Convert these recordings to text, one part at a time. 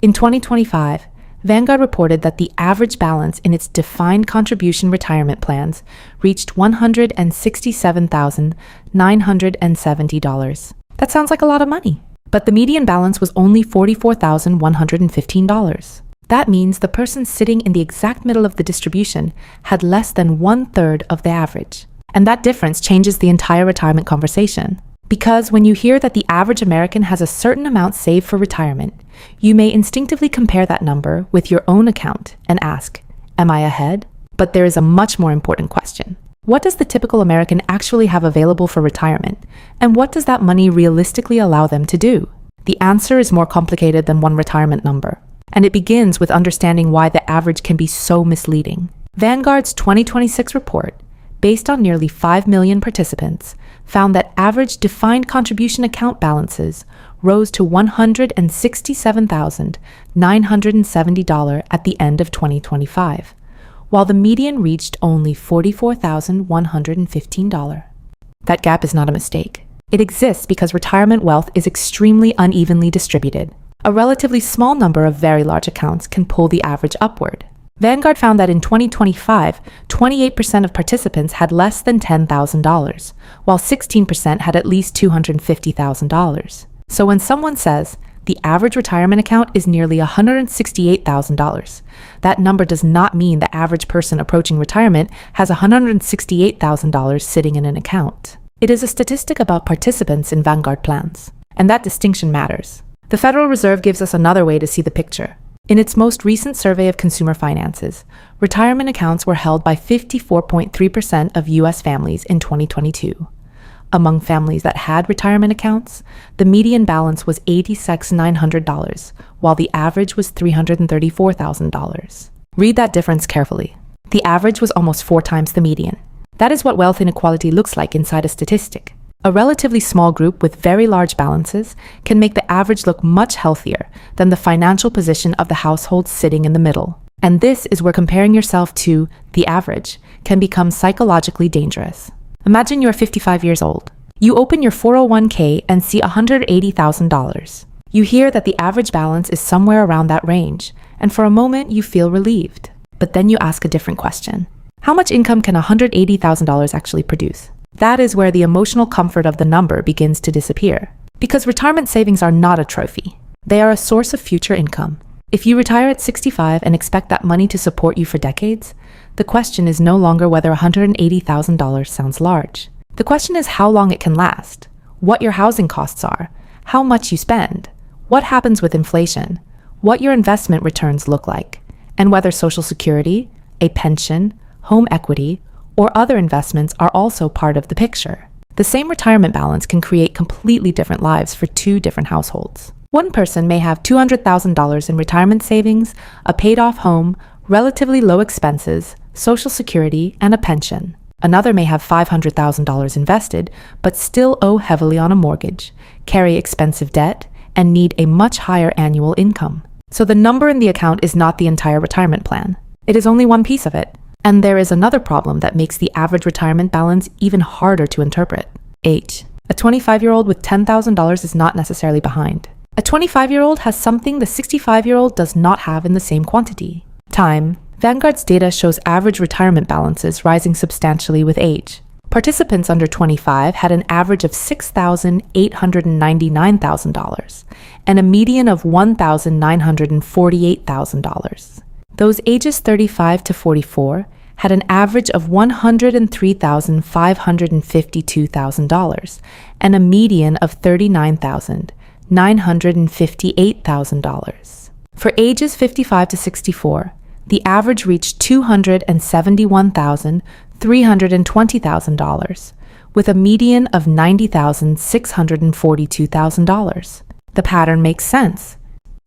In 2025, Vanguard reported that the average balance in its defined contribution retirement plans reached $167,970. That sounds like a lot of money. But the median balance was only $44,115. That means the person sitting in the exact middle of the distribution had less than 1/3 of the average. And that difference changes the entire retirement conversation. Because when you hear that the average American has a certain amount saved for retirement, you may instinctively compare that number with your own account and ask, am I ahead? But there is a much more important question. What does the typical American actually have available for retirement? And what does that money realistically allow them to do? The answer is more complicated than one retirement number. And it begins with understanding why the average can be so misleading. Vanguard's 2026 report, based on nearly 5 million participants, found that average defined contribution account balances rose to $167,970 at the end of 2025, while the median reached only $44,115. That gap is not a mistake. It exists because retirement wealth is extremely unevenly distributed. A relatively small number of very large accounts can pull the average upward. Vanguard found that in 2025, 28% of participants had less than $10,000, while 16% had at least $250,000. So when someone says, the average retirement account is nearly $168,000, that number does not mean the average person approaching retirement has $168,000 sitting in an account. It is a statistic about participants in Vanguard plans, and that distinction matters. The Federal Reserve gives us another way to see the picture. In its most recent survey of consumer finances, retirement accounts were held by 54.3% of U.S. families in 2022. Among families that had retirement accounts, the median balance was $86,900, while the average was $334,000. Read that difference carefully. The average was almost 4 times the median. That is what wealth inequality looks like inside a statistic. A relatively small group with very large balances can make the average look much healthier than the financial position of the household sitting in the middle. And this is where comparing yourself to the average can become psychologically dangerous. Imagine you're 55 years old. You open your 401k and see $180,000. You hear that the average balance is somewhere around that range, and for a moment you feel relieved. But then you ask a different question. How much income can $180,000 actually produce? That is where the emotional comfort of the number begins to disappear. Because retirement savings are not a trophy. They are a source of future income. If you retire at 65 and expect that money to support you for decades, the question is no longer whether $180,000 sounds large. The question is how long it can last, what your housing costs are, how much you spend, what happens with inflation, what your investment returns look like, and whether Social Security, a pension, home equity, or other investments are also part of the picture. The same retirement balance can create completely different lives for 2 different households. One person may have $200,000 in retirement savings, a paid-off home, relatively low expenses, Social Security, and a pension. Another may have $500,000 invested, but still owe heavily on a mortgage, carry expensive debt, and need a much higher annual income. So the number in the account is not the entire retirement plan. It is only one piece of it. And there is another problem that makes the average retirement balance even harder to interpret. Age. A 25-year-old with $10,000 is not necessarily behind. A 25-year-old has something the 65-year-old does not have in the same quantity. Time. Vanguard's data shows average retirement balances rising substantially with age. Participants under 25 had an average of $6,899,000 and a median of $1,948,000. Those ages 35 to 44 had an average of $103,552,000 and a median of $39,958,000. For ages 55 to 64, the average reached $271,320,000 with a median of $90,642,000. The pattern makes sense.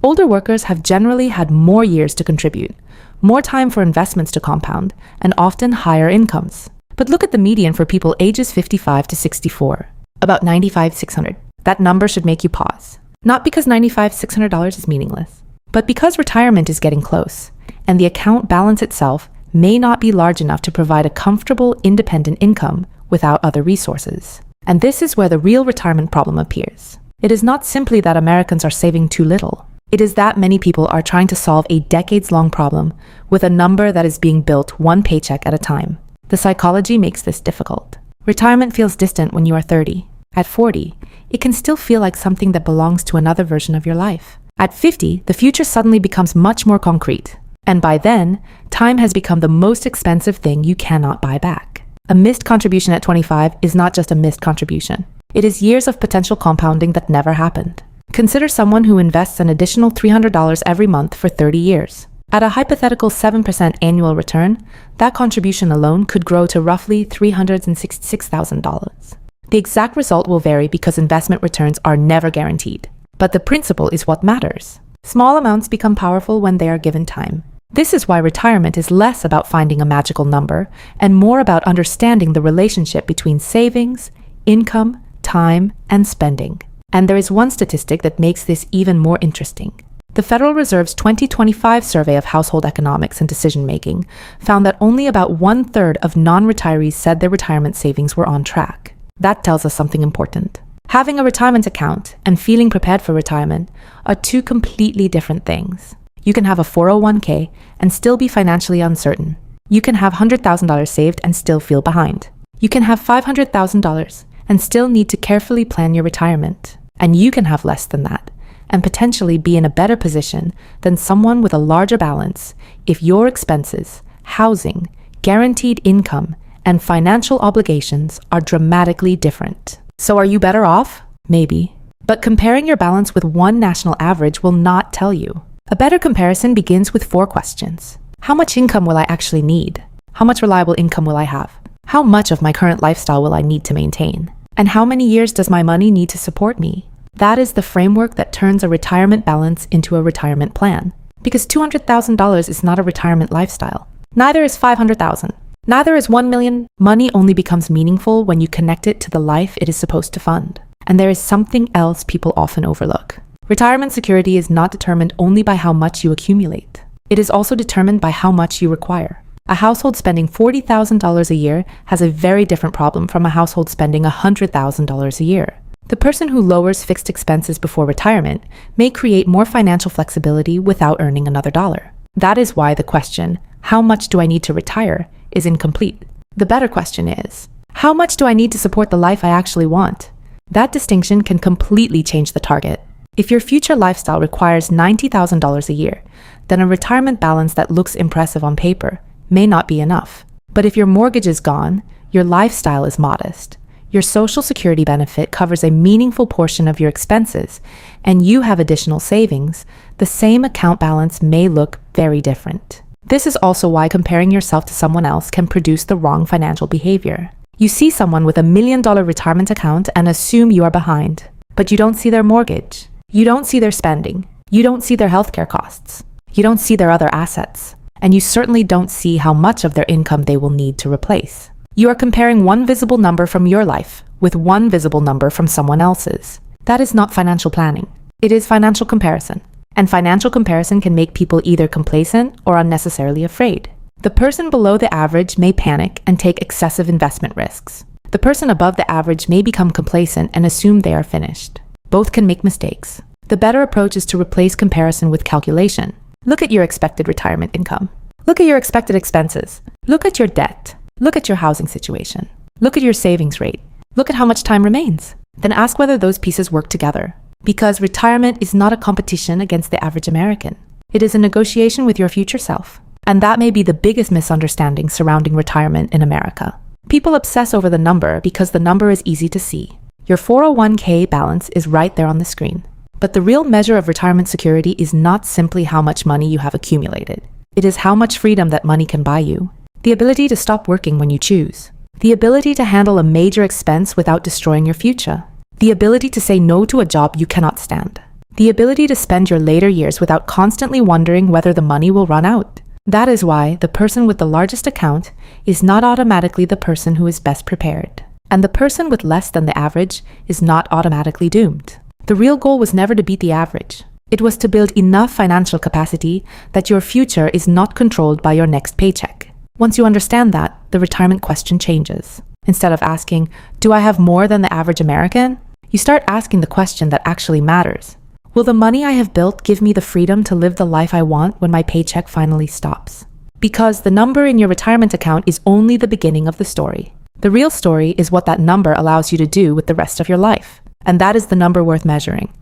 Older workers have generally had more years to contribute, more time for investments to compound, and often higher incomes. But look at the median for people ages 55 to 64, about $95,600. That number should make you pause. Not because $95,600 is meaningless, but because retirement is getting close, and the account balance itself may not be large enough to provide a comfortable, independent income without other resources. And this is where the real retirement problem appears. It is not simply that Americans are saving too little. It is that many people are trying to solve a decades-long problem with a number that is being built one paycheck at a time. The psychology makes this difficult. Retirement feels distant when you are 30. At 40, it can still feel like something that belongs to another version of your life. At 50, the future suddenly becomes much more concrete. And by then, time has become the most expensive thing you cannot buy back. A missed contribution at 25 is not just a missed contribution. It is years of potential compounding that never happened. Consider someone who invests an additional $300 every month for 30 years. At a hypothetical 7% annual return, that contribution alone could grow to roughly $366,000. The exact result will vary because investment returns are never guaranteed. But the principle is what matters. Small amounts become powerful when they are given time. This is why retirement is less about finding a magical number and more about understanding the relationship between savings, income, time, and spending. And there is one statistic that makes this even more interesting. The Federal Reserve's 2025 survey of household economics and decision-making found that only about 1/3 of non-retirees said their retirement savings were on track. That tells us something important. Having a retirement account and feeling prepared for retirement are two completely different things. You can have a 401k and still be financially uncertain. You can have $100,000 saved and still feel behind. You can have $500,000 and still need to carefully plan your retirement. And you can have less than that and potentially be in a better position than someone with a larger balance if your expenses, housing, guaranteed income, and financial obligations are dramatically different. So are you better off? Maybe. But comparing your balance with one national average will not tell you. A better comparison begins with 4 questions. How much income will I actually need? How much reliable income will I have? How much of my current lifestyle will I need to maintain? And how many years does my money need to support me? That is the framework that turns a retirement balance into a retirement plan. Because $200,000 is not a retirement lifestyle. Neither is $500,000. Neither is $1 million. Money only becomes meaningful when you connect it to the life it is supposed to fund. And there is something else people often overlook. Retirement security is not determined only by how much you accumulate. It is also determined by how much you require. A household spending $40,000 a year has a very different problem from a household spending $100,000 a year. The person who lowers fixed expenses before retirement may create more financial flexibility without earning another dollar. That is why the question, how much do I need to retire, is incomplete. The better question is, how much do I need to support the life I actually want? That distinction can completely change the target. If your future lifestyle requires $90,000 a year, then a retirement balance that looks impressive on paper may not be enough. But if your mortgage is gone, your lifestyle is modest, your Social Security benefit covers a meaningful portion of your expenses, and you have additional savings, the same account balance may look very different. This is also why comparing yourself to someone else can produce the wrong financial behavior. You see someone with $1 million retirement account and assume you are behind, but you don't see their mortgage. You don't see their spending. You don't see their healthcare costs. You don't see their other assets. And you certainly don't see how much of their income they will need to replace. You are comparing one visible number from your life with one visible number from someone else's. That is not financial planning. It is financial comparison. And financial comparison can make people either complacent or unnecessarily afraid. The person below the average may panic and take excessive investment risks. The person above the average may become complacent and assume they are finished. Both can make mistakes. The better approach is to replace comparison with calculation. Look at your expected retirement income. Look at your expected expenses. Look at your debt. Look at your housing situation. Look at your savings rate. Look at how much time remains. Then ask whether those pieces work together. Because retirement is not a competition against the average American. It is a negotiation with your future self. And that may be the biggest misunderstanding surrounding retirement in America. People obsess over the number because the number is easy to see. Your 401k balance is right there on the screen. But the real measure of retirement security is not simply how much money you have accumulated. It is how much freedom that money can buy you. The ability to stop working when you choose. The ability to handle a major expense without destroying your future. The ability to say no to a job you cannot stand. The ability to spend your later years without constantly wondering whether the money will run out. That is why the person with the largest account is not automatically the person who is best prepared. And the person with less than the average is not automatically doomed. The real goal was never to beat the average. It was to build enough financial capacity that your future is not controlled by your next paycheck. Once you understand that, the retirement question changes. Instead of asking, do I have more than the average American? You start asking the question that actually matters. Will the money I have built give me the freedom to live the life I want when my paycheck finally stops? Because the number in your retirement account is only the beginning of the story. The real story is what that number allows you to do with the rest of your life. And that is the number worth measuring.